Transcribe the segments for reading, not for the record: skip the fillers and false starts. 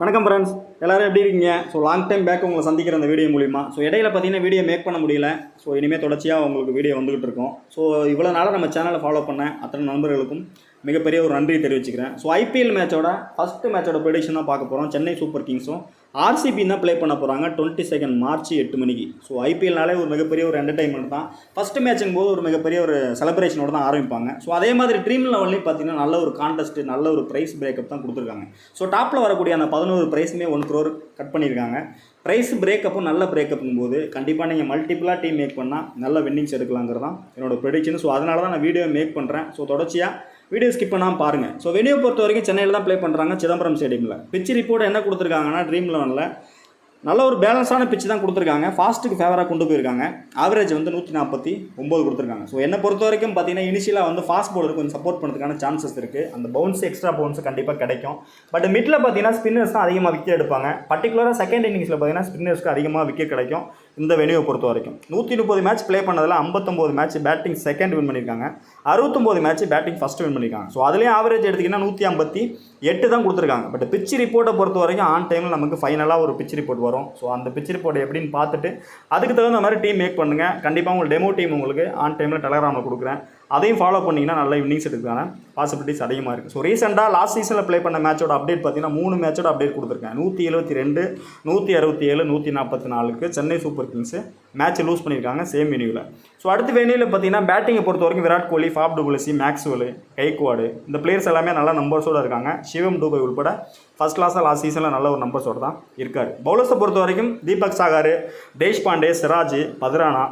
வணக்கம் ஃப்ரெண்ட்ஸ், எல்லோரும் எப்படி இருக்கீங்க? ஸோ லாங் டைம் பேக் உங்களை சந்திக்கிற அந்த வீடியோ மூலிமா இடையில பார்த்தீங்கன்னா வீடியோ மேக் பண்ண முடியல. ஸோ இனிமேல் தொடர்ச்சியாக உங்களுக்கு வீடியோ வந்துகிட்டு இருக்கும். ஸோ இவ்வளோ நாளாக நம்ம சேனலை ஃபாலோ பண்ண அத்தனை நண்பர்களுக்கும் மிகப்பெரிய ஒரு நன்றி தெரிவிச்சுக்கிறேன். ஸோ ஐபிஎல் மேட்சோட ஃபஸ்ட்டு மேட்சோட ப்ரெடிக்ஷன் தான் பார்க்க போகிறோம். சென்னை சூப்பர் கிங்ஸும் ஆர்சிபி தான் ப்ளே பண்ண போகிறாங்க 22 மார்ச் 8 மணிக்கு. ஸோ ஐபிஎல்னாலே ஒரு மிகப்பெரிய ஒரு என்டர்டைன்மெண்ட் தான். ஃபஸ்ட்டு மேட்சுங்கும் போது ஒரு மிகப்பெரிய ஒரு செலிப்ரேஷனோட தான் ஆரம்பிப்பாங்க. ஸோ அதே மாதிரி ட்ரீம் லெவல்லையும் பார்த்தீங்கன்னா நல்ல ஒரு கான்டெஸ்ட், நல்ல ஒரு ப்ரைஸ் பிரேக்கப் தான் கொடுத்துருக்காங்க. ஸோ டாப்பில் வரக்கூடிய அந்த 11 ப்ரைஸுமே 1 crore கட் பண்ணியிருக்காங்க. ப்ரைஸ் பிரேக்கப்பும் நல்ல பிரேக்கப்பும் போது கண்டிப்பாக நீங்கள் மல்டிப்புளாக டீம் மேக் பண்ணால் நல்ல வின்னிங்ஸ் எடுக்கலாங்கிறது தான் என்னோட ப்ரெடிக்ஷன். ஸோ அதனால தான் நான் வீடியோ மேக் பண்ணுறேன். ஸோ தொடர்ச்சியாக வீடியோ ஸ்கிப் பண்ணாமல் பாருங்கள். ஸோ வெனியூ பொறுத்த வரைக்கும் சென்னையில் தான் ப்ளே பண்ணுறாங்க, சிதம்பரம் ஸ்டேடியமில். பிச் ரிப்போர்ட் என்ன கொடுத்துருக்காங்கன்னா ட்ரீம் லெவனில் நல்ல ஒரு பேலன்ஸான பிச்சு தான் கொடுத்துருக்காங்க. ஃபாஸ்ட்டுக்கு ஃபேவராக கொண்டு போயிருக்காங்க. ஆவரேஜ் வந்து 149 கொடுத்துருக்காங்க. ஸோ என்னை பொறுத்த வரைக்கும் பார்த்தீங்கன்னா இனிஷியலாக வந்து ஃபாஸ்ட் பவுலர் கொஞ்சம் சப்போர்ட் பண்ணுறதுக்கான சான்சஸ் இருக்குது. அந்த பவுன்ஸ் எக்ஸ்ட்ரா பவுன்ஸ் கண்டிப்பாக கிடைக்கும். பட் மிடில் பார்த்தீங்கன்னா ஸ்பின்னர்ஸ் தான் அதிகமாக விக்கெட் எடுப்பாங்க. பர்டிகுலராக செகண்ட் இன்னிங்ஸில் பார்த்தீங்கன்னா ஸ்பின்னர்ஸ்க்கு அதிகமாக விக்கெட் கிடைக்கும். இந்த வெனியூவை பொறுத்த வரைக்கும் 130 மேட்ச் ப்ளே பண்ணதில் 59 மேட்ச் பேட்டிங் செகண்ட் வின் பண்ணியிருக்காங்க, 69 மேட்ச் பேட்டிங் ஃபஸ்ட்டு வின் பண்ணியிருக்காங்க. ஸோ அதுலேயும் ஆவரேஜ் எடுத்திங்கன்னா 158 தான் கொடுத்துருக்காங்க. பட் பிச் ரிப்போர்ட்டை பொறுத்த வரைக்கும் ஆன் டைமில் நமக்கு ஃபைனலாக ஒரு பிச் ரிப்போர்ட் வரும். ஸோ அந்த பிச் ரிப்போர்ட் எப்படின்னு பார்த்துட்டு அதுக்கு தகுந்த மாதிரி டீம் மேக் பண்ணுங்கள். கண்டிப்பாக உங்களுக்கு டெமோ டீம் உங்களுக்கு ஆன் டைமில் டெலகிராமில் கொடுக்குறேன். அதையும் ஃபாலோ பண்ணிங்கன்னா நல்ல இன்னிங்ஸ் எடுக்கிறதுக்கான பாசிபிலிட்டிஸ் அதிகமாக இருக்குது. ஸோ ரீசெண்டாக லாஸ்ட் சீசனில் ப்ளே பண்ண மேட்சோட அப்டேட் பார்த்தீங்கன்னா 3 மேட்சோட அப்டேட் கொடுத்துருக்கேன். 172, 167, 144க்கு Chennai Super Kings match lose பண்ணியிருக்காங்க சேம் வெனியூவில். ஸோ அடுத்த வெனியூவில் பார்த்தீங்கன்னா பேட்டிங்கை பொறுத்த வரைக்கும் Virat Kohli, Faf du Plessis, Maxwell, Gaikwad இந்த பிளேயர்ஸ் எல்லாமே நல்ல நம்பர்ஸோடு இருக்காங்க. சிவம் டூபை உட்பட ஃபஸ்ட் கிளாஸாக லாஸ்ட் சீசனில் நல்ல ஒரு நம்பர்ஸோடு தான் இருக்கார். பவுலர்ஸை பொறுத்த வரைக்கும் தீபக் சாகர், தேஷ்பாண்டே, சிராஜ், பத்ரானா,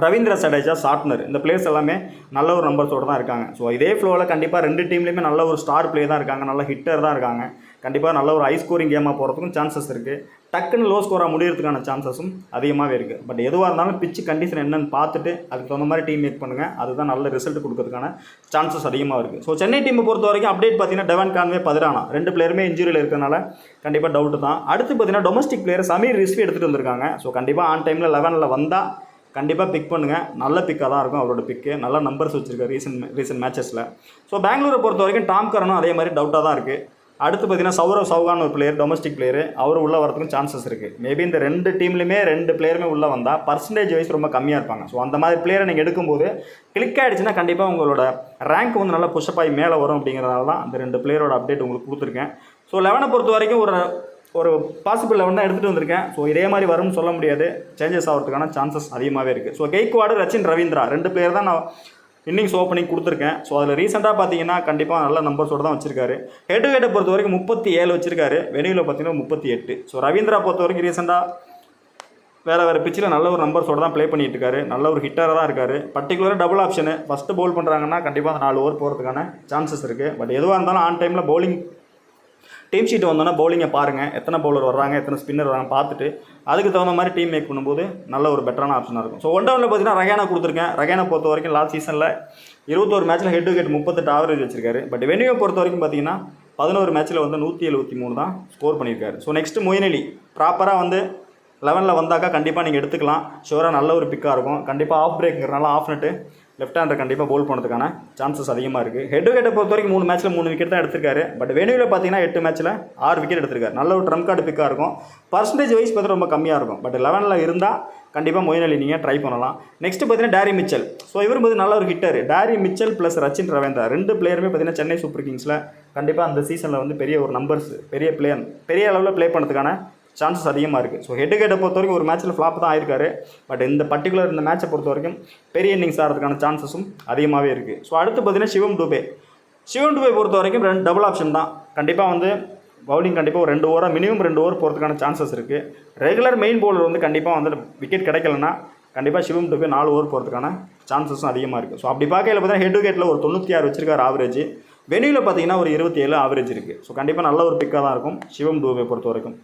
ரவீந்திர ஜடேஜா, சாட்னர் இந்த பிளேயர்ஸ் எல்லாமே நல்ல ஒரு நம்பர்ஸோடு தான் இருக்காங்க. ஸோ இதே ஃப்ளோவில் கண்டிப்பாக 2 டீம்லேயுமே நல்ல ஒரு ஸ்டார் பிளே தான் இருக்காங்க, நல்ல ஹிட்டர் தான் இருக்காங்க. கண்டிப்பாக நல்ல ஒரு ஹை ஸ்கோரிங் கேமாக போகிறதுக்கும் சான்சஸ் இருக்குது. டக்குன்னு லோ ஸ்கோராக முடியறதுக்கான சான்சஸும் அதிகமாகவே இருக்குது. பட் எதுவாக இருந்தாலும் பிச்சு கண்டிஷன் என்னென்னு பார்த்துட்டு அதுக்கு தகுந்த மாதிரி டீம் மேக் பண்ணுங்கள். அதுதான் நல்ல ரிசல்ட் கொடுக்கறதுக்கான சான்சஸ் அதிகமாக இருக்குது. ஸோ சென்னை டீமை பொறுத்த வரைக்கும் அப்டேட் பார்த்தீங்கன்னா டெவன் கான்வே, பத்ரானா 2 பிளேயருமே இன்ஜுரியில் இருக்கிறனால கண்டிப்பாக டவுட்டு தான். அடுத்து பார்த்தீங்கன்னா டொமஸ்டிக் பிளேயர் சமீர் ரிஸ்வி எடுத்துகிட்டு வந்திருக்காங்க. ஸோ கண்டிப்பாக ஆன் டைமில் 11ல் வந்தால் கண்டிப்பாக பிக் பண்ணுங்கள். நல்ல பிக்காக தான் இருக்கும் அவரோட பிக்கு. நல்ல நம்பர்ஸ் வச்சுருக்காரு ரீசெண்ட் மேட்சஸில். ஸோ பெங்களூரை பொறுத்த வரைக்கும் டாம் கரனும் அதே மாதிரி டவுட்டாக தான் இருக்குது. அடுத்து பார்த்தீங்கன்னா சௌரவ் சௌகான் ஒரு பிளேயர், டொமஸ்டிக் பிளேயர், அவர் உள்ளே வரதுக்கும் சான்சஸ் இருக்குது. மேபி இந்த 2 டீம்லையுமே 2 பிளேயருமே உள்ளே வந்தால் பர்சன்டேஜ் வைஸ் ரொம்ப கம்மியாக இருப்பாங்க. ஸோ அந்த மாதிரி பிளேயரை நீங்கள் எடுக்கும்போது கிளிக் ஆகிடுச்சுன்னா கண்டிப்பாக உங்களோட ரேங்க் வந்து நல்லா புஷ்அப் ஆகி மேலே வரும். அப்படிங்கிறதால தான் அந்த 2 பிளேயரோட அப்டேட் உங்களுக்கு கொடுத்துருக்கேன். ஸோ 11 பொறுத்த வரைக்கும் ஒரு பாசிபிள் 11 தான் எடுத்துகிட்டு வந்திருக்கேன். ஸோ இதே மாதிரி வரும்னு சொல்ல முடியாது, சேஞ்சஸ் ஆகிறதுக்கான சான்சஸ் அதிகமாகவே இருக்குது. ஸோ கெய்க்வாடு, ரச்சின் ரவீந்திரா 2 பிளேயர் தான் நான் இன்னிங்ஸ் ஓப்பனிங் கொடுத்துருக்கேன். ஸோ அதில் ரீசெண்டாக பார்த்தீங்கன்னா கண்டிப்பாக நல்ல நம்பர்ஸோடு தான் வச்சிருக்காரு. ஹெட் டு ஹெட்டை பொறுத்த வரைக்கும் 37 வச்சிருக்காரு, வெனியூவில் பார்த்தீங்கன்னா 38. ஸோ ரவீந்திரா பொறுத்த வரைக்கும் ரீசெண்டாக வேறு பிச்சில் நல்ல ஒரு நம்பர்ஸோடு தான் ப்ளே பண்ணிட்டு இருக்காரு. நல்ல ஒரு ஹிட்டராக தான் இருக்கார். பர்டிகுலராக டபுள் ஆப்ஷனு ஃபஸ்ட்டு பவுல் பண்ணுறாங்கன்னா கண்டிப்பாக அந்த 4 ஓவர் போகிறதுக்கான சான்சஸ் இருக்குது. பட் எதுவாக இருந்தாலும் ஆன் டைமில் பவுலிங் டீம் ஷீட் வந்தோன்னா பவுலிங்கை பாருங்கள், எத்தனை பவுலர் வர்றாங்க, எத்தனை ஸ்பின்னர் வராங்க பார்த்துட்டு அதுக்கு தகுந்த மாதிரி டீம் மேக் பண்ணும்போது நல்ல ஒரு பெட்டரான ஆப்ஷனாக இருக்கும். ஸோ 1 டவுனில் பார்த்தீங்கன்னா ரஹானா கொடுத்துருக்கேன். ரஹானா பொறுத்த வரைக்கும் லாஸ்ட் சீசனில் 21 மேட்ச்சில் ஹெட் டு ஹெட் 38 ஆவரேஜ் வச்சிருக்காரு. பட் வெனியூவை பொறுத்த வரைக்கும் பார்த்தீங்கன்னா 11 மேட்ச்சில் வந்து 173 தான் ஸ்கோர் பண்ணியிருக்காரு. ஸோ நெக்ஸ்ட்டு மொயின் அலி ப்ராப்பராக வந்து 11ல் வந்தாக்கா கண்டிப்பாக நீங்கள் எடுத்துக்கலாம். ஷோராக நல்ல ஒரு பிக்காக இருக்கும். கண்டிப்பாக ஆஃப் பிரேக்குங்கிறனால ஆஃப் நெட்டு லெஃப்ட் ஹேண்டர் கண்டிப்பாக பவுல் பண்ணுறதுக்கான சான்சஸ் அதிகமாக இருக்குது. ஹெட் டு ஹெட்டை பொறுத்த வரைக்கும் 3 மேட்ச்சில் 3 விக்கெட் தான் எடுத்திருக்காரு. பட் வெனியூவில் பார்த்தீங்கன்னா 8 மேட்ச்சில் 6 விக்கெட் எடுத்திருக்காரு. நல்ல ஒரு ட்ரம் கார்டு பிக்காக இருக்கும். பர்சன்டேஜ் வைஸ் பார்த்தா ரொம்ப கம்மியாக இருக்கும். பட் 11ல் இருந்தால் கண்டிப்பாக மொயின் அலி நீங்கள் ட்ரை பண்ணலாம். நெக்ஸ்ட்டு பார்த்தீங்கன்னா டேரி மிச்சல். ஸோ இவர் வந்து நல்ல ஒரு ஹிட்டர். டேரி மிச்சல் ப்ளஸ் ரச்சின் ரவீந்திரா 2 பிளேயருமே பார்த்தீங்கன்னா சென்னை சூப்பர் கிங்ஸில் கண்டிப்பாக அந்த சீசனில் வந்து பெரிய ஒரு நம்பர்ஸ், பெரிய அளவில் ப்ளே பண்ணுறதுக்கான சான்சஸ் அதிகமாக இருக்குது. ஸோ ஹெட் டு ஹெட்டை பொறுத்த வரைக்கும் ஒரு மேட்ச்சில் ஃப்ளாப் தான் ஆயிருக்காரு. பட் இந்த மேட்சை பொறுத்த வரைக்கும் பெரிய இன்னிங்ஸ் ஆகிறதுக்கான சான்சஸும் அதிகமாகவே இருக்குது. ஸோ அடுத்து பார்த்தீங்கன்னா சிவம் டூபே பொறுத்த வரைக்கும் டபுள் ஆப்ஷன் தான். கண்டிப்பாக வந்து பவுலிங் கண்டிப்பாக ஒரு 2 ஓவராக மினிமம் 2 ஓவர் போகிறதுக்கான சான்சஸ் இருக்குது. ரெகுலர் மெயின் பவுலர் வந்து கண்டிப்பாக வந்து விக்கெட் கிடைக்கலன்னா கண்டிப்பாக சிவம் டூபே 4 ஓவர் போகிறதுக்கான சான்சஸும் அதிகமாக இருக்குது. ஸோ அப்படி பார்க்கையில் பார்த்தீங்கன்னா ஹெட் டு ஹெட்டில் ஒரு 96 வச்சிருக்காரு ஆவரேஜ். வெனியூவில் பார்த்தீங்கன்னா ஒரு 27 ஆவரேஜ் இருக்குது. ஸோ கண்டிப்பாக நல்ல ஒரு பிக்காக தான் இருக்கும் சிவம் டூபே பொறுத்த வரைக்கும்.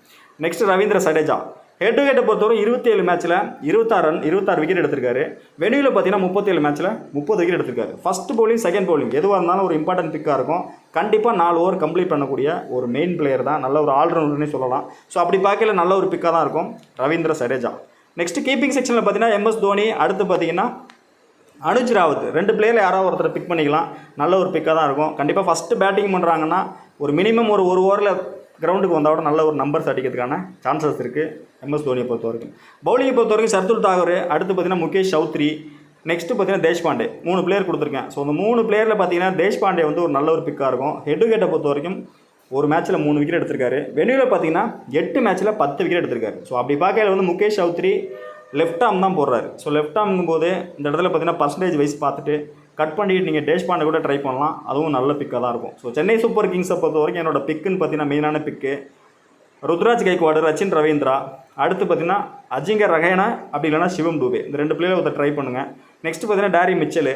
Next Ravindra Jadeja head to ஹெட்டை பொறுத்தவரை 27 மேட்ச்சில் 26 விக்கெட் எடுத்திருக்காரு. வெனியூவில் பார்த்தீங்கன்னா 37 மேட்ச்சில் 30 விக்கெட் எடுத்திருக்காரு. ஃபஸ்ட் பவுலிங், செகண்ட் பவுலிங் எதுவாக இருந்தாலும் ஒரு இம்பார்ட்டன்ட் பிக்காக இருக்கும். கண்டிப்பாக 4 ஓவர் கம்ப்ளீட் பண்ணக்கூடிய ஒரு மெயின் பிளேயர் தான். நல்ல ஒரு ஆல்ரவுண்டர்னே சொல்லலாம். ஸோ அப்படி பார்க்கல நல்ல ஒரு பிக்காக தான் இருக்கும் ரவீந்திர ஜடேஜா. நெக்ஸ்ட் கீப்பிங் செக்ஷனில் பார்த்தீங்கன்னா MS தோனி, அடுத்து பார்த்தீங்கன்னா அனுஜ் ராவத் 2 பிளேயரில் யாராவது ஒருத்தர் பிக் பண்ணிக்கலாம். நல்ல ஒரு பிக்காக தான் இருக்கும். கண்டிப்பாக ஃபஸ்ட்டு பேட்டிங் பண்ணுறாங்கன்னா ஒரு மினிமம் ஒரு ஓவரில் கிரவுண்டுக்கு வந்தால் கூட நல்ல ஒரு நம்பர்ஸ் அடிக்கிறதுக்கான சான்சஸ் இருக்குது எம்எஸ் தோனியை பொறுத்த வரைக்கும். பவுலிங்கை பொறுத்த வரைக்கும் சர்துல் தாகூர், அடுத்து பார்த்தீங்கன்னா முகேஷ் சௌத்ரி, நெக்ஸ்ட்டு பார்த்தீங்கன்னா தேஷ்பாண்டே, 3 பிளேயர் கொடுத்துருக்கேன். ஸோ அந்த 3 பிளேயரில் பார்த்தீங்கன்னா தேஷ்பாண்டே வந்து ஒரு நல்ல ஒரு பிக்காக இருக்கும். ஹெட் டு ஹெட்டை பொறுத்த வரைக்கும் ஒரு மேட்ச்சில் 3 விக்கெட் எடுத்திருக்காரு. வெனியூவில் பார்த்தீங்கன்னா 8 மேட்ச்சில் 10 விக்கெட் எடுத்திருக்காரு. ஸோ அப்படி பார்க்கையில வந்து முகேஷ் சௌத்ரி லெஃப்ட் ஆர்ம் தான் போடுறாரு. ஸோ லெஃப்ட் ஆர்ம்ங்கும் போது இந்த இடத்துல பார்த்தீங்கன்னா பர்சன்டேஜ் வைஸ் பார்த்துட்டு கட் பண்ணிட்டு நீங்கள் தேஷ்பாண்டே கூட ட்ரை பண்ணலாம். அதுவும் நல்ல பிக்காக தான் இருக்கும். ஸோ சென்னை சூப்பர் கிங்ஸை பொறுத்த வரைக்கும் என்னோட பிக்குன்னு பார்த்தீங்கன்னா மெயினான பிக்கு ருத்ராஜ் கைக்வாடு, ரச்சின் ரவீந்திரா, அடுத்து பார்த்தீங்கன்னா அஜிங்கர் ரஹேனா, அப்படி இல்லைனா சிவம் டூபே, இந்த 2 பிளேயர் ஒருத்தர் ட்ரை பண்ணுங்கள். நெக்ஸ்ட் பார்த்தீங்கன்னா டேரி மிச்சல்,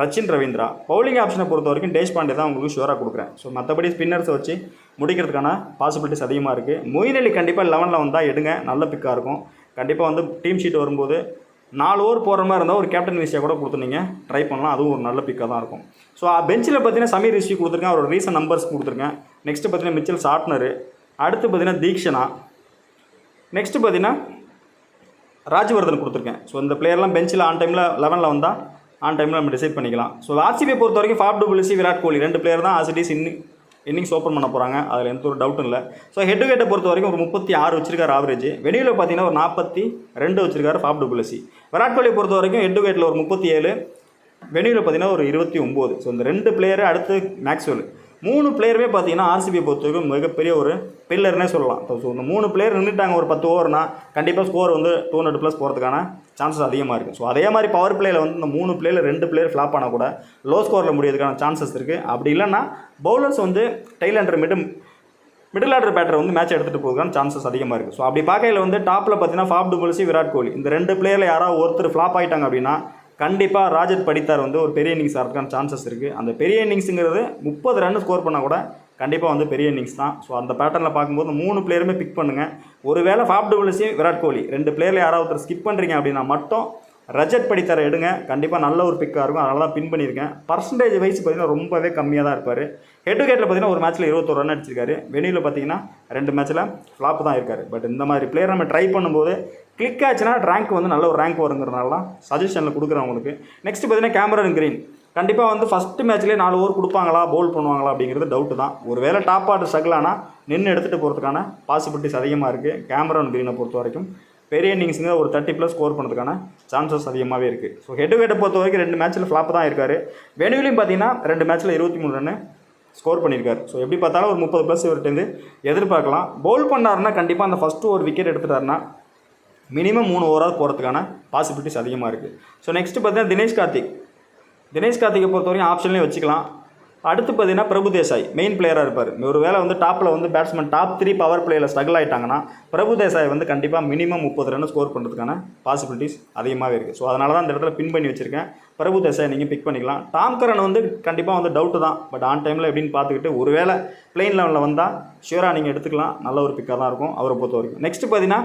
ரச்சின் ரவீந்திரா. பவுலிங் ஆப்ஷனை பொறுத்த வரைக்கும் தேஷ்பாண்டே தான் உங்களுக்கு ஷூராக கொடுக்குறேன். ஸோ மற்றபடி ஸ்பின்னர்ஸை வச்சு முடிக்கிறதுக்கான பாசிபிலிட்டிஸ் அதிகமாக இருக்குது. மொயின் அலி கண்டிப்பாக 11ல் வந்தால் எடுங்க, நல்ல பிக்காக இருக்கும். கண்டிப்பாக வந்து டீம் ஷீட் வரும்போது 4 ஓவர் போகிற மாதிரி இருந்தால் ஒரு கேப்டன் விஷயம் கூட கொடுத்துருந்தீங்க ட்ரை பண்ணலாம். அதுவும் ஒரு நல்ல பிக்காக தான் இருக்கும். ஸோ பெஞ்சில் பார்த்தீங்கன்னா சமீர் ரிஷி கொடுத்துருக்கேன், அவரோட ரீசன் நம்பர்ஸ் கொடுத்துருக்கேன். நெக்ஸ்ட்டு பார்த்தீங்கன்னா மிச்சல் சாட்னர், அடுத்து பார்த்தீங்கன்னா தீக்ஷனா, நெக்ஸ்ட்டு பார்த்தீங்கன்னா ராஜ்வர்தன் கொடுத்துருக்கேன். ஸோ இந்த பிளேயர்லாம் பெஞ்சில் ஆன் டைமில் 11ல் வந்தால் ஆன் டைமில் நம்ம டிசைட் பண்ணிக்கலாம். ஸோ ஆர்சிபியை பொறுத்த வரைக்கும் Faf du Plessis, Virat Kohli 2 player தான் ஆசிடிஸ் இன்னிங்ஸ் ஓப்பன் பண்ண போகிறாங்க. அதில் எந்த ஒரு டவுட்டும் இல்லை. ஸோ ஹெட் டு ஹெட்டை பொறுத்த வரைக்கும் ஒரு 36 வச்சிருக்காரு ஆவரேஜ். வெளியில் பார்த்தீங்கன்னா ஒரு 42 வச்சிருக்காரு ஃபாப் டு பிளிசி. விராட் கோலியை பொறுத்த வரைக்கும் ஹெட் டு ஹெட்டில் ஒரு 37, வெளியில் பார்த்தீங்கன்னா ஒரு 29. ஸோ இந்த 2 பிளேயரு, அடுத்து மேக்ஸ்வெல், 3 பிளேயருமே பார்த்தீங்கன்னா ஆர்சிபியை பொறுத்த வரைக்கும் மிகப்பெரிய ஒரு பில்லர்னே சொல்லலாம். ஸோ இந்த 3 பிளேயர் நின்றுட்டாங்க ஒரு 10 ஓவர்னா கண்டிப்பாக ஸ்கோர் வந்து 200+ போகிறதுக்கான சான்சஸ் அதிகமாக இருக்குது. ஸோ அதே மாதிரி பவர் பிளேயில் வந்து இந்த 3 பிளேயர் 2 பிளேயர் ஃப்ளாப் ஆனால் கூட லோ ஸ்கோரில் முடியறதுக்கான சான்சஸ் இருக்குது. அப்படி இல்லைன்னா பவுலர்ஸ் வந்து tailender middle order batter வந்து மேட்ச் எடுத்துகிட்டு போகிறதுக்கான சான்சஸ் அதிகமாக இருக்குது. ஸோ அப்படி பார்க்கையில் வந்து டாப்பில் பார்த்தீங்கன்னா ஃபாப் டு பிளிசி, விராட் கோலி, இந்த 2 பிளேயரில் யாராவது ஒருத்தர் ஃப்ளாப் ஆகிட்டாங்க அப்படின்னா கண்டிப்பாக ராஜத் படித்தார் வந்து ஒரு பெரிய இன்னிங்ஸ் ஆகிறதுக்கான சான்சஸ் இருக்குது. அந்த பெரிய இன்னிங்ஸுங்கிறது 30 ரன் ஸ்கோர் பண்ணால் கூட கண்டிப்பாக வந்து பெரிய இன்னிங்ஸ் தான். ஸோ அந்த பேட்டர்னில் பார்க்கும்போது 3 பிளேயருமே பிக் பண்ணுங்கள். ஒருவேளை Faf du Plessis, Virat Kohli 2 பிளேயரில் யாராவது ஒருத்தர் ஸ்கிப் பண்ணுறீங்க அப்படின்னா மட்டும் ரஜத் படித்தாரை எடுங்க. கண்டிப்பாக நல்ல ஒரு பிக்காக இருக்கும். அதனால தான் பின் பண்ணியிருக்கேன். பர்சன்டேஜ் வைஸ் பார்த்தீங்கன்னா ரொம்பவே கம்மியாக தான் இருப்பார். ஹெட் டு ஹெட்டில் பார்த்தீங்கன்னா ஒரு மேட்ச்சில் 21 ரன் அடிச்சிருக்காரு. வெளியில் பார்த்தீங்கன்னா 2 மேட்ச்சில் ஃப்ளாப் தான் இருக்கார். பட் இந்த மாதிரி பிளேயர் நம்ம ட்ரை பண்ணும்போது கிளிக் ஆச்சுன்னா ரேங்க் வந்து நல்ல ஒரு ரேங்க் வருங்கிறனால தான் சஜஷனில் கொடுக்குறேன் உங்களுக்கு. நெக்ஸ்ட் பார்த்தீங்கன்னா கேமரன் கிரீன், கண்டிப்பாக வந்து ஃபஸ்ட்டு மேட்ச்லேயே 4 ஓவர் கொடுப்பாங்களா, பவுல் பண்ணுவாங்களா அப்படிங்கிறது டவுட்டு தான். ஒரு வேளை டாப் ஆர்டர் ஸ்ட்ரகிள் ஆனால் நின்று எடுத்துகிட்டு போகிறதுக்கான பாசிபிலிட்டிஸ் அதிகமாக இருக்குது. கேமரன் கிரீனை பொறுத்த வரைக்கும் பெரிய இன்னிங்ஸுங்க ஒரு 30+ ஸ்கோர் பண்ணுறதுக்கான சான்சஸ் அதிகமாகவே இருக்குது. ஸோ ஹெட் டு ஹெட்டை பொறுத்த வரைக்கும் 2 மேட்ச்சில் ஃப்ளாப் தான் இருக்கார். வெனியூலையும் பார்த்தீங்கன்னா 2 மேட்ச்சில் 23 ரன்னு ஸ்கோர் பண்ணியிருக்காரு. ஸோ எப்படி பார்த்தாலும் ஒரு 30+ இவர்கிட்டருந்து எதிர்பார்க்கலாம். பவுல் பண்ணாருன்னா கண்டிப்பாக அந்த ஃபஸ்ட்டு ஒரு விக்கெட் எடுத்துட்டாருன்னா மினிமம் 3 ஓவராக போகிறதுக்கான பாசிபிலிட்டிஸ் அதிகமாக இருக்குது. ஸோ நெக்ஸ்ட்டு பார்த்தீங்கன்னா தினேஷ் கார்த்திகை பொறுத்த வரைக்கும் ஆப்ஷன்லேயும் வச்சுக்கலாம். அடுத்து பார்த்தீங்கன்னா பிரபு தேசாய் மெயின் பிளேயராக இருப்பார். ஒரு வேளை வந்து டாப்பில் வந்து பேட்ஸ்மேன் டாப் 3 பவர் பிளேயில் ஸ்ட்ரகிள் ஆகிட்டாங்கன்னா பிரபு தேசாய் வந்து கண்டிப்பாக மினிமம் 30 ரன் ஸ்கோர் பண்ணுறதுக்கான பாசிபிலிட்டிஸ் அதிகமாகவே இருக்குது. ஸோ அதனால தான் இந்த இடத்துல பின் பண்ணி வச்சுருக்கேன். பிரபு தேசாய் நீங்கள் பிக் பண்ணிக்கலாம். டாம் கரன் வந்து கண்டிப்பாக வந்து டவுட்டு தான். பட் ஆன் டைமில் எப்படின்னு பார்த்துக்கிட்டு ஒரு வேளை பிளெயின் லெவலில் வந்தால் ஷியூராக நீங்கள் எடுத்துக்கலாம். நல்ல ஒரு பிக்காக தான் இருக்கும் அவரை பொறுத்த வரைக்கும். நெக்ஸ்ட்டு பார்த்தீங்கன்னா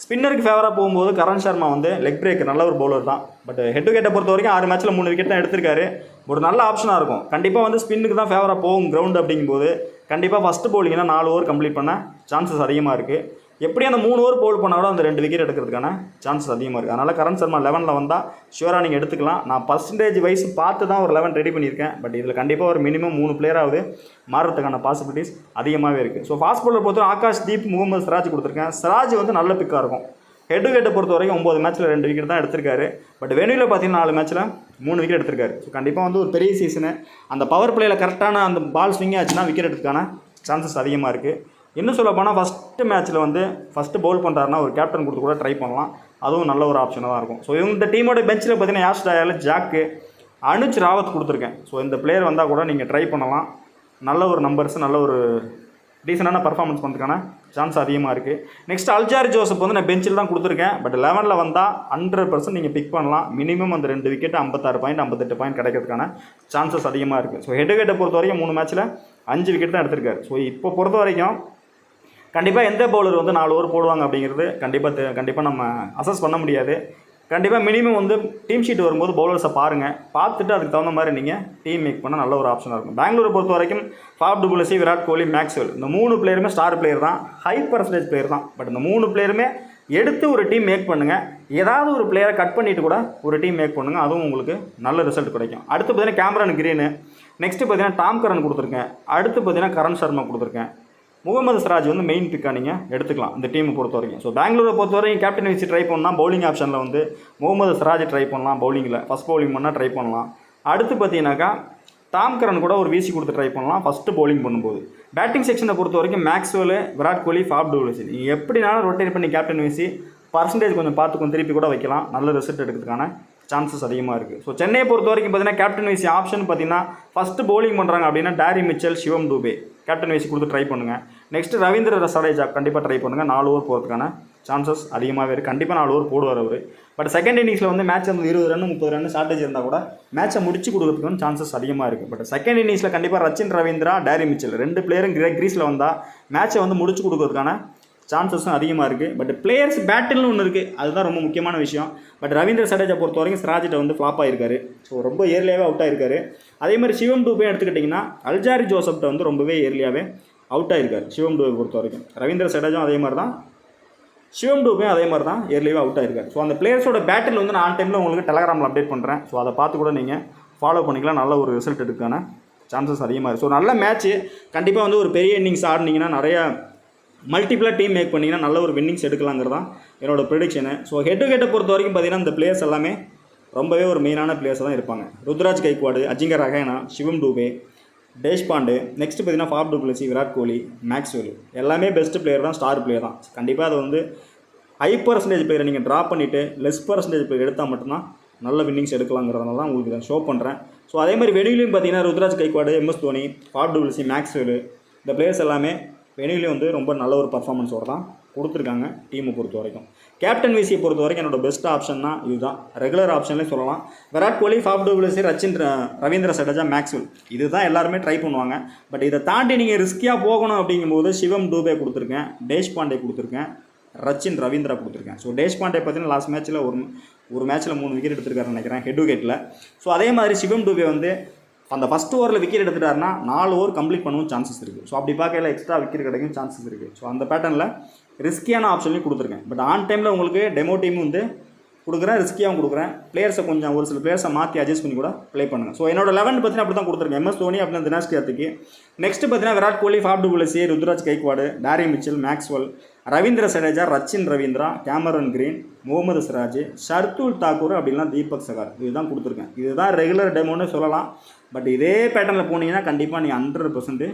ஸ்பின்னருக்கு ஃபேவராக போகும்போது கரண் சர்மா வந்து லெக் பிரேக்கர் நல்ல ஒரு பவுலர் தான். பட் ஹெட் டு ஹெட்டை பொறுத்த வரைக்கும் 6 மேட்ச்சில் 3 விக்கெட் தான் எடுத்திருக்காரு. ஒரு நல்ல ஆப்ஷனாக இருக்கும். கண்டிப்பாக வந்து ஸ்பின்னுக்கு தான் ஃபேவராக போகும் கிரவுண்ட் அப்படிங்கும்போது கண்டிப்பாக ஃபஸ்ட்டு பவுலிங்னா 4 ஓவர் கம்ப்ளீட் பண்ண சான்சஸ் அதிகமாக இருக்குது. எப்படி அந்த 3 ஓவர் பவுல் பண்ணால் கூட அந்த 2 விக்கெட் எடுக்கிறதுக்கான சான்சஸ் அதிகமாக இருக்குது. அதனால் கரண் சர்மா 11ல் வந்தால் ஷூராக நீங்கள் எடுத்துக்கலாம். நான் பர்சன்டேஜ் வைஸ் பார்த்து தான் ஒரு 11 ரெடி பண்ணியிருக்கேன். பட் இதில் கண்டிப்பாக ஒரு மினிமம் 3 பிளேயராவது மாறுறதுக்கான பாசிபிலிட்டிஸ் அதிகமாகவே இருக்குது. ஸோ ஃபாஸ்ட் பவுலர் பொறுத்த ஆகாஷ் தீப், முகமது சிராஜ் கொடுத்துருக்கேன். சிராஜ் வந்து நல்ல பிக்காக இருக்கும். ஹெட் டு ஹெட்டை பொறுத்த வரைக்கும் 9 மேட்ச்சில் 2 விக்கெட் தான் எடுத்திருக்காரு. பட் வெனியூவில் பார்த்தீங்கன்னா 4 மேட்ச்சில் 3 விக்கெட் எடுத்திருக்காரு. ஸோ கண்டிப்பாக வந்து ஒரு பெரிய சீசனு. அந்த பவர் பிளேயில் கரெக்டான அந்த பால் ஸ்விங் ஆச்சுன்னா விக்கெட் எடுத்துக்கான சான்சஸ் அதிகமாக இருக்குது. இன்னும் சொல்ல போனால் ஃபஸ்ட்டு மேட்ச்சில் வந்து ஃபஸ்ட்டு பவுல் பண்ணுறாருன்னா ஒரு கேப்டன் கொடுத்து கூட ட்ரை பண்ணலாம். அதுவும் நல்ல ஒரு ஆப்ஷனாக தான் இருக்கும். ஸோ இந்த டீமோட பெஞ்சில் பார்த்தீங்கன்னா யாஷ் டயால், ஜாக்கு, அனுஜ் ராவத் கொடுத்துருக்கேன். ஸோ இந்த பிளேயர் வந்தால் கூட நீங்கள் ட்ரை பண்ணலாம். நல்ல ஒரு நம்பர்ஸ், நல்ல ஒரு டீசெண்டான பர்ஃபார்மன்ஸ் பண்ணுறதுக்கான சான்ஸ் அதிகமாக இருக்குது. நெக்ஸ்ட் அல்ஜாரி ஜோசப் வந்து நான் பெஞ்சில் தான் கொடுத்துருக்கேன். பட் 11ல் வந்தால் 100% நீங்கள் பிக் பண்ணலாம். மினிமம் அந்த 2 விக்கெட் 56 பாயிண்ட் 58 பாயிண்ட் கிடைக்கிறதுக்கான சான்சஸ் அதிகமாக இருக்குது. ஸோ ஹெட் டு ஹெட்டை பொறுத்த வரைக்கும் 3 மேட்ச்சில் 5 விக்கெட் தான் எடுத்திருக்காரு. ஸோ இப்போ பொறுத்த வரைக்கும் கண்டிப்பாக எந்த பவுலர் வந்து 4 ஓவர் போடுவாங்க அப்படிங்கிறது கண்டிப்பாக நம்ம அசஸ் பண்ண முடியாது. கண்டிப்பாக மினிமம் வந்து டீம் ஷீட் வரும்போது பவுலர்ஸை பாருங்கள். பார்த்துட்டு அதுக்கு தகுந்த மாதிரி நீங்கள் டீம் மேக் பண்ணால் நல்ல ஒரு ஆப்ஷனாக இருக்கும். பெங்களூரை பொறுத்த வரைக்கும் Faf du Plessis, Virat Kohli, Maxwell, இந்த 3 பிளேயருமே ஸ்டார் பிளேயர் தான், ஹை பர்சன்டேஜ் பிளேயர் தான். பட் இந்த 3 பிளேயருமே எடுத்து ஒரு டீம் மேக் பண்ணுங்கள். ஏதாவது ஒரு பிளேயரை கட் பண்ணிவிட்டு கூட ஒரு டீம் மேக் பண்ணுங்கள். அதுவும் உங்களுக்கு நல்ல ரிசல்ட் கிடைக்கும். அடுத்து பார்த்தீங்கன்னா கேமரன் கிரீனு, நெக்ஸ்ட்டு பார்த்தீங்கன்னா டாம் கரன் கொடுத்துருக்கேன். அடுத்து பார்த்தீங்கன்னா கரண் சர்மா கொடுத்துருக்கேன். முகமது சிராஜ் வந்து மெயின் பிக்காக நீங்கள் எடுத்துக்கலாம் இந்த டீமை பொறுத்த வரைக்கும். ஸோ பெங்களூரை பொறுத்த வரைக்கும் கேப்டன் வச்சு ட்ரை பண்ணால் பவுலிங் ஆப்ஷனில் வந்து முகமது சிராஜ் ட்ரை பண்ணலாம். பவுலிங்கில் ஃபஸ்ட் பவுலிங் பண்ணால் ட்ரை பண்ணலாம். அடுத்து பார்த்தீங்கன்னாக்கா டாம் கரன் கூட ஒரு வீசி கொடுத்து ட்ரை பண்ணலாம் ஃபஸ்ட்டு பவுலிங் பண்ணும்போது. பேட்டிங் செக்ஷனை பொறுத்த வரைக்கும் Maxwell, Virat Kohli, Faf du Plessis நீங்கள் எப்படினாலும் ரொட்டேட் பண்ணி கேப்டன் வீசி பர்சன்டேஜ் கொஞ்சம் பார்த்து கொஞ்சம் திருப்பி கூட வைக்கலாம். நல்ல ரிசல்ட் எடுக்கிறதுக்கான சான்சஸ் அதிகமாக இருக்குது. ஸோ சென்னையை பொறுத்த வரைக்கும் பார்த்தீங்கன்னா கேப்டன் வைசி ஆப்ஷன் பார்த்தீங்கன்னா ஃபஸ்ட்டு பவுலிங் பண்ணுறாங்க அப்படின்னா டேரி மிச்சல், சிவம் டூபே கேப்டன் வைசி கொடுத்து ட்ரை பண்ணுங்கள். நெக்ஸ்ட்டு ரவீந்திர சடேஜா கண்டிப்பாக ட்ரை பண்ணுங்கள். 4 ஓவர் போகிறதுக்கான சான்சஸ் அதிகமாகவே இருக்குது. கண்டிப்பாக 4 ஓவர் போடுவார் அவர். பட் செகண்ட் இன்னிங்ஸில் வந்து மேட்ச் வந்து 20 ரன் 30 ரன் ஷார்ட்டேஜ் இருந்தால் கூட மேட்சை முடிச்சு கொடுக்குறதுக்கு சான்சஸ் அதிகமாக இருக்குது. பட் செகண்ட் இன்னிங்ஸில் கண்டிப்பாக ரச்சின் ரவீந்திரா, டேரி மிச்சல் 2 பிளேயரும் கிரீஸில் வந்தால் மேட்சை வந்து முடிச்சு கொடுக்குறதுக்கான சான்சஸும் அதிகமாக இருக்குது. பட் பிளேயர்ஸ் பேட்டில்னு ஒன்று இருக்குது, அதுதான் ரொம்ப முக்கியமான விஷயம். பட் ரவீந்திர சடேஜா பொறுத்த வரைக்கும் சிராஜிட்ட வந்து ஃப்ளாப் ஆகிருக்காரு. ஸோ ரொம்ப ஏர்லியாகவே அவுட் ஆகிருக்காரு. அதே மாதிரி சிவம் டூபே எடுத்துக்கிட்டிங்கன்னா அல்ஜாரி ஜோசப்ட்ட வந்து ரொம்பவே ஏர்லியாகவே அவுட் ஆகிருக்காரு சிவம் டூபே பொறுத்த வரைக்கும். ரவீந்திர சடேஜா அதே மாதிரி தான், சிவம் டூபே அதே மாதிரி தான் ஏர்லியாகவே அவுட் ஆகிருக்காரு. ஸோ அந்த பிளேயர்ஸோட பேட்டில் வந்து நான் ஆன் டைமில் உங்களுக்கு டெலகிராமில் அப்டேட் பண்ணுறேன். ஸோ அதை பார்த்து கூட நீங்கள் ஃபாலோ பண்ணிக்கலாம். நல்ல ஒரு ரிசல்ட் எடுக்கான சான்சஸ் அதிகமாக இருக்குது. ஸோ நல்ல மேட்ச்சு கண்டிப்பாக வந்து ஒரு பெரிய இன்னிங்ஸ் ஆடினீங்கன்னா நிறையா மல்டிபிளாக டீம் மேக் பண்ணிங்கன்னா நல்ல ஒரு வின்னிங்ஸ் எடுக்கலாங்கிறது தான் என்னோட ப்ரெடிக்ஷனு. ஸோ ஹெட் டு ஹெட்டை பொறுத்த வரைக்கும் பார்த்தீங்கன்னா இந்த பிளேயர்ஸ் எல்லாமே ரொம்பவே ஒரு மெயினான பிளேயர்ஸ் தான் இருப்பாங்க. ருத்ராஜ் கைக்வாடு, அஜிங்கர் ரஹானே, சிவம் டூபே, தேஷ்பாண்டே, நெக்ஸ்ட் பார்த்தீங்கன்னா Faf du Plessis, Virat Kohli, Maxwell எல்லாமே பெஸ்ட் பிளேயர் தான், ஸ்டார் பிளேயர் தான். கண்டிப்பாக அதை வந்து ஹை பர்சன்டேஜ் பிளேயரை நீங்கள் ட்ராப் பண்ணிவிட்டு லெஸ் பர்சன்டேஜ் பிளேயர் எடுத்தால் மட்டும்தான் நல்ல வின்னிங்ஸ் எடுக்கலாங்கிறதுனால தான் உங்களுக்கு இதை ஷோ பண்ணுறேன். ஸோ அதே மாதிரி வெளியிலையும் பார்த்தீங்கன்னா Ruturaj Gaikwad, MS Dhoni, Faf du Plessis, Maxwell இந்த பிளேயர்ஸ் எல்லாமே வெளியிலையும் வந்து ரொம்ப நல்ல ஒரு பர்ஃபார்மன்ஸோடு தான் கொடுத்துருக்காங்க டீமை பொறுத்த வரைக்கும். கேப்டன் விசியை பொறுத்த வரைக்கும் என்னோட பெஸ்ட் ஆப்ஷன்னா இதுதான், ரெகுலர் ஆப்ஷன்லேயே சொல்லலாம். Virat Kohli, Faf du Plessis, Rachin Ravindra Jadeja, Maxwell இதுதான் எல்லாருமே ட்ரை பண்ணுவாங்க. பட் இதை தாண்டி நீங்கள் ரிஸ்கியாக போகணும் அப்படிங்கும்போது சிவம் டூபே கொடுத்துருக்கேன், தேஷ்பாண்டே கொடுத்துருக்கேன், ரச்சின் ரவீந்திரா கொடுத்துருக்கேன். ஸோ தேஷ்பாண்டே பார்த்தீங்கன்னா லாஸ்ட் மேட்ச்சில் ஒரு மேட்ச்சில் 3 விக்கெட் எடுத்துருக்காருன்னு நினைக்கிறேன் ஹெட் விக்கெட்டில். ஸோ அதே மாதிரி சிவம் டூபே வந்து அந்த ஃபஸ்ட் ஓவரில் விக்கெட் எடுத்துட்டாருன்னா 4 ஓவர் கம்ப்ளீட் பண்ணவும் சான்சஸ் இருக்குது. ஸோ அப்படி பார்க்கல எக்ஸ்ட்ரா விக்கெட் கிடைக்கும் சான்சஸ் இருக்குது. ஸோ அந்த பேட்டர்னில் ரிஸ்கியான ஆப்ஷன்லையும் கொடுத்துருக்கேன். பட் ஆன் டைமில் உங்களுக்கு டெமோ டீமும் வந்து கொடுக்குறேன், ரிஸ்கியாகவும் கொடுக்குறேன். பிளேயர்ஸை கொஞ்சம் ஒரு சில பிளேயர்ஸை மாற்றி அட்ஜஸ்ட் பண்ணி கூட ப்ளே பண்ணுங்கள். ஸோ என்னோட 11 பார்த்தீங்கன்னா அப்படி தான் கொடுத்துருக்கேன். MS தோனி அப்படின்னா தினேஷ் கார்த்திக், நெக்ஸ்ட் பார்த்தீங்கன்னா Virat Kohli, Faf du Plessis, Ruturaj Gaikwad, Daryl Mitchell, Maxwell, Ravindra Jadeja, Rachin Ravindra, Cameron Green, Mohammed Siraj, Shardul Thakur அப்படின்னா தீபக் சகார் இதுதான் கொடுத்துருக்கேன். இதுதான் ரெகுலர் டெமோன்னு சொல்லலாம். பட் இதே பேட்டர்னில் போனீங்கன்னா கண்டிப்பாக நீங்கள் 100%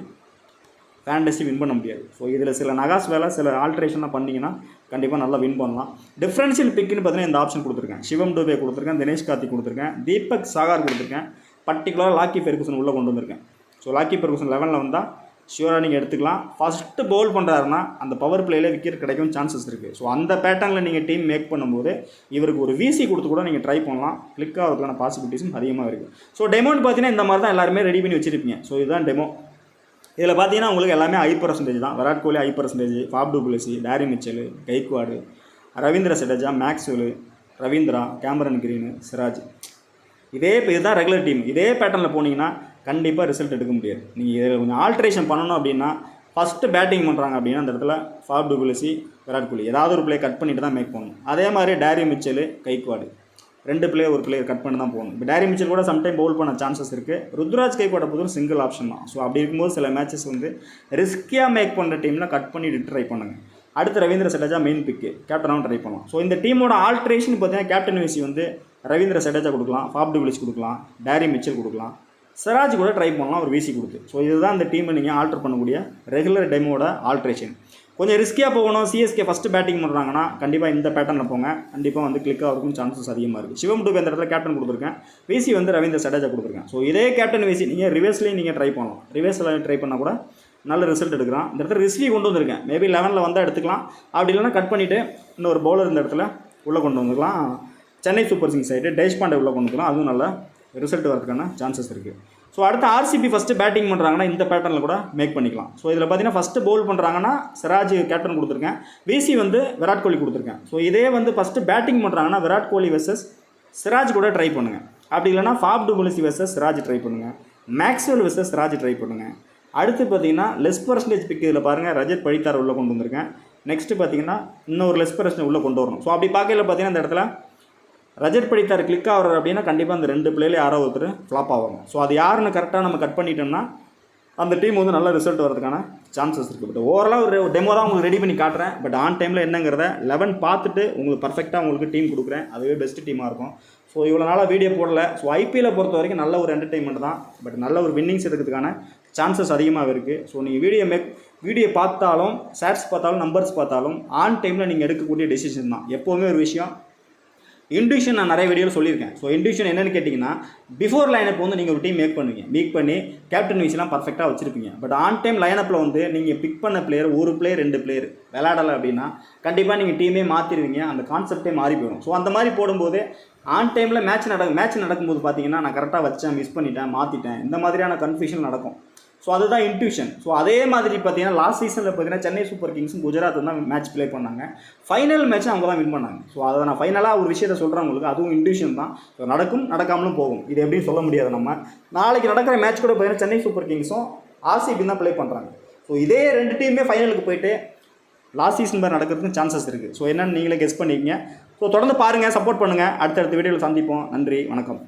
ஃபேண்டசி வின் பண்ண முடியாது. ஸோ இதில் சில நகாஸ் வேலை சில ஆல்ட்ரேஷனாக பண்ணிங்கன்னா கண்டிப்பாக நல்லா வின் பண்ணலாம். டிஃப்ரென்ஷியல் பிக்குன்னு பார்த்தீங்கன்னா இந்த ஆப்ஷன் கொடுத்துருக்கேன். சிவம் டூபே கொடுத்துருக்கேன், தினேஷ் கார்த்திக் கொடுத்துருக்கேன், தீபக் சாகார் கொடுத்துருக்கேன், பர்டிகுலராக லாக்கி ஃபெர்குசன் உள்ளே கொண்டு வந்திருக்கேன். ஸோ லாக்கி ஃபெர்குசன் 11ல் வந்தால் ஷியூராக நீங்கள் எடுத்துக்கலாம். ஃபஸ்ட்டு பவுல் பண்ணுறாருன்னா அந்த பவர் பிளேயில் விக்கெட் கிடைக்கும் சான்சஸ் இருக்குது. ஸோ அந்த பேட்டர்னில் நீங்கள் டீம் மேக் பண்ணும்போது இவருக்கு ஒரு விசி கொடுத்து கூட நீங்கள் ட்ரை பண்ணலாம். கிளிக் ஆகிறதுக்கான பாசிபிலிட்டிஸும் அதிகமாக இருக்குது. ஸோ டெமோன்னு பார்த்தீங்கன்னா இந்த மாதிரி தான் எல்லாருமே ரெடி பண்ணி வச்சுருப்பீங்க. ஸோ இதுதான் டெமோ. இதில் பார்த்தீங்கன்னா உங்களுக்கு எல்லாமே ஹை பர்சன்டேஜ் தான். Virat Kohli high percentage, Faf du Plessis, Daryl Mitchell, Gaikwad, Ravindra Jadeja, Maxwell, Ravindra, Cameron Green, Siraj இதுதான் ரெகுலர் டீம். இதே பேட்டர்னில் போனீங்கன்னா கண்டிப்பாக ரிசல்ட் எடுக்க முடியாது. நீங்கள் இதில் கொஞ்சம் ஆல்ட்ரேஷன் பண்ணணும் அப்படின்னா ஃபஸ்ட்டு பேட்டிங் பண்ணுறாங்க அப்படின்னா அந்த இடத்துல Faf du Plessis, Virat Kohli ஏதாவது ஒரு பிளே கட் பண்ணிட்டு தான் மேக் பண்ணணும். அதே மாதிரி டேரி மிச்சல், கைக்வாடு 2 பிளேயர் ஒரு பிளேயர் கட் பண்ணி தான் போகணும். இப்போ டேரி மிச்சல் கூட சம்டைம் பவுல் பண்ண சான்சஸ் இருக்குது. ருத்ராஜ் கைக்வாடை பொறுத்தவரை சிங்கிள் ஆப்ஷன் தான். ஸோ அப்படி இருக்கும்போது சில மேட்சஸ் வந்து ரிஸ்கியாக மேக் பண்ணுற டீமில் கட் பண்ணிட்டு ட்ரை பண்ணுங்கள். அடுத்து ரவீந்திர சடேஜா மெயின் பிக்கு கேப்டனாகவும் ட்ரை பண்ணலாம். ஸோ இந்த டீமோட ஆல்ட்ரேஷன் பார்த்தீங்கன்னா கேப்டன் விசி வந்து ரவீந்திர சடேஜா கொடுக்கலாம், ஃபாப் டு பிளெசிஸ் கொடுக்கலாம், டேரி மிச்சல் கொடுக்கலாம், சிராஜ் கூட ட்ரை பண்ணலாம் ஒரு விசி கொடுத்து. ஸோ இதுதான் இந்த டீமை நீங்கள் ஆல்டர் பண்ணக்கூடிய ரெகுலர் டெமோட ஆல்ட்ரேஷன். கொஞ்சம் ரிஸ்கியாக போகணும், சிஎஸ்கே ஃபஸ்ட்டு பேட்டிங் பண்ணுறாங்கன்னா கண்டிப்பாக இந்த பேட்டர்னில் போங்க. கண்டிப்பாக வந்து கிளிக் ஆகிறதுக்கும் சான்சஸ் அதிகமாக இருக்குது. சிவம் டூபே இந்த இடத்துல கேப்டன் கொடுத்துருக்கேன், விசி வந்து ரவீந்திர சடேஜா கொடுத்துருக்கேன். ஸோ இதே கேப்டன் விசி நீங்கள் ரிவர்ஸ்லேயும் நீங்கள் ட்ரை பண்ணலாம். ரிவர்ஸில் ட்ரை பண்ணால் கூட நல்ல ரிசல்ட் எடுக்கிறான். இந்த இடத்துல ரிஸ்கி கொண்டு வந்திருக்கேன். மேபி 11ல் வந்தால் எடுத்துக்கலாம், அப்படி இல்லைனா கட் பண்ணிவிட்டு இன்னொரு பவுலர் இந்த இடத்துல உள்ளே கொண்டு வந்துக்கலாம். Chennai super Kings side Deshpande உள்ளே கொண்டு வந்துக்கலாம். அதுவும் நல்ல ரிசல்ட் வரதுக்கான சான்சஸ் இருக்குது. ஸோ அடுத்து ஆர்சிபி ஃபஸ்ட்டு பேட்டிங் பண்ணுறாங்கன்னா இந்த பேட்டர்னில் கூட மேக் பண்ணிக்கலாம். ஸோ இதில் பார்த்தீங்கன்னா ஃபஸ்ட்டு பவுல் பண்ணுறாங்கன்னா சிராஜ் கேப்டன் கொடுத்துருக்கேன், விசி வந்து விராட் கோலி கொடுத்துருக்கேன். ஸோ இதே வந்து ஃபஸ்ட்டு பேட்டிங் பண்ணுறாங்கன்னா விராட் கோலி வெர்சஸ் சிராஜ் கூட ட்ரை பண்ணுங்கள். அப்படி இல்லைனா Faf du Plessis versus Siraj try பண்ணுங்கள், மேக்ஸ்வெல் வெர்சஸ் சிராஜ் ட்ரை பண்ணுங்கள். அடுத்து பார்த்தீங்கன்னா லெஸ் பர்சன்டேஜ் பிக் இதில் பாருங்கள் ரஜத் படித்தார் உள்ளே கொண்டு வந்திருக்கேன். நெக்ஸ்ட்டு பார்த்தீங்கன்னா இன்னொரு லெஸ் பர்சன்டேஜ் உள்ளே கொண்டு வரணும். ஸோ அப்படி பார்க்கல பார்த்தீங்கன்னா இந்த இடத்துல ரஜத் படித்தார் கிளிக் ஆகிறார் அப்படின்னா கண்டிப்பாக அந்த 2 பிளேயில் யாரோ ஒருத்தர் ஃப்ளாப் ஆவாங்க. ஸோ அது யாருன்னு கரெக்டாக நம்ம கட் பண்ணிட்டோம்னா அந்த டீம் வந்து நல்ல ரிசல்ட் வரதுக்கான சான்சஸ் இருக்குது. பட் ஓவராலாக ஒரு டெமோ தான் உங்களுக்கு ரெடி பண்ணி காட்டுறேன். பட் ஆன் டைமில் என்னங்கிறத 11 பார்த்துட்டு உங்களுக்கு பர்ஃபெக்டாக உங்களுக்கு டீம் கொடுக்குறேன். அதுவே பெஸ்ட் டீமாக இருக்கும். ஸோ இவ்வளோ நாளாக வீடியோ போடல. ஸோ ஐபிஎல்லை பொறுத்த வரைக்கும் நல்ல ஒரு என்டர்டெயின்மெண்ட் தான். பட் நல்ல ஒரு வின்னிங்ஸ் எடுக்கிறதுக்கான சான்சஸ் அதிகமாக இருக்குது. ஸோ நீங்கள் வீடியோ பார்த்தாலும் ஷேர்ஸ் பார்த்தாலும் நம்பர்ஸ் பார்த்தாலும் ஆன் டைமில் நீங்கள் எடுக்கக்கூடிய டெசிஷன் தான் எப்போவுமே ஒரு விஷயம். இன்ட்யூஷன் நான் நிறைய வீடியோவில் சொல்லியிருக்கேன். ஸோ இன்ட்யூஷன் என்னென்னு கேட்டிங்கன்னா, பிஃபோர் லைனப் வந்து நீங்கள் ஒரு டீம் மேக் பண்ணி கேப்டன் வைஸ்லாம் பர்ஃபெக்டாக வச்சுருப்பீங்க. பட் ஆன் டைம் லைனப்பில் வந்து நீங்கள் பிக் பண்ண பிளேயர் ஒரு பிளேயர் 2 பிளேயர் விளையாடலை அப்படின்னா கண்டிப்பாக நீங்கள் டீமே மாற்றிடுவீங்க. அந்த கான்செப்டே மாறி போயிடும். ஸோ அந்த மாதிரி போடும்போது ஆன் டைமில் மேட்ச் நடக்கும்போது பார்த்தீங்கன்னா நான் கரெக்டாக வச்சேன், மிஸ் பண்ணிட்டேன், மாற்றிட்டேன், இந்த மாதிரியான கன்ஃபியூஷன் நடக்கும். ஸோ அதுதான் இன்ட்யூஷன். ஸோ அதே மாதிரி பார்த்தீங்கன்னா லாஸ்ட் சீசனில் பார்த்தீங்கன்னா சென்னை சூப்பர் கிங்ஸும் குஜராத் தான் மேட்ச் ப்ளே பண்ணாங்க. ஃபைனல் மேட்ச் அவங்க தான் வின் பண்ணாங்க. ஸோ அதை நான் ஃபைனலாக ஒரு விஷயத்தை சொல்கிறேன் உங்களுக்கு. அதுவும் இன்ட்யூஷன் தான். ஸோ நடக்காமலும் போகும். இது எப்படின்னு சொல்ல முடியாது. நம்ம நாளைக்கு நடக்கிற மேட்ச் கூட பார்த்தீங்கன்னா சென்னை சூப்பர் கிங்ஸும் ஆர்சிபி தான் ப்ளே பண்ணுறாங்க. ஸோ இதே 2 டீமுமே ஃபைனலுக்கு போயிட்டு லாஸ்ட் சீசன் மாதிரி நடக்கிறதுக்கு சான்சஸ் இருக்குது. ஸோ என்னென்னு நீங்களே கெஸ் பண்ணிக்கங்க. ஸோ தொடர்ந்து பாருங்கள், சப்போர்ட் பண்ணுங்கள். அடுத்தடுத்த வீடியோவில் சந்திப்போம். நன்றி, வணக்கம்.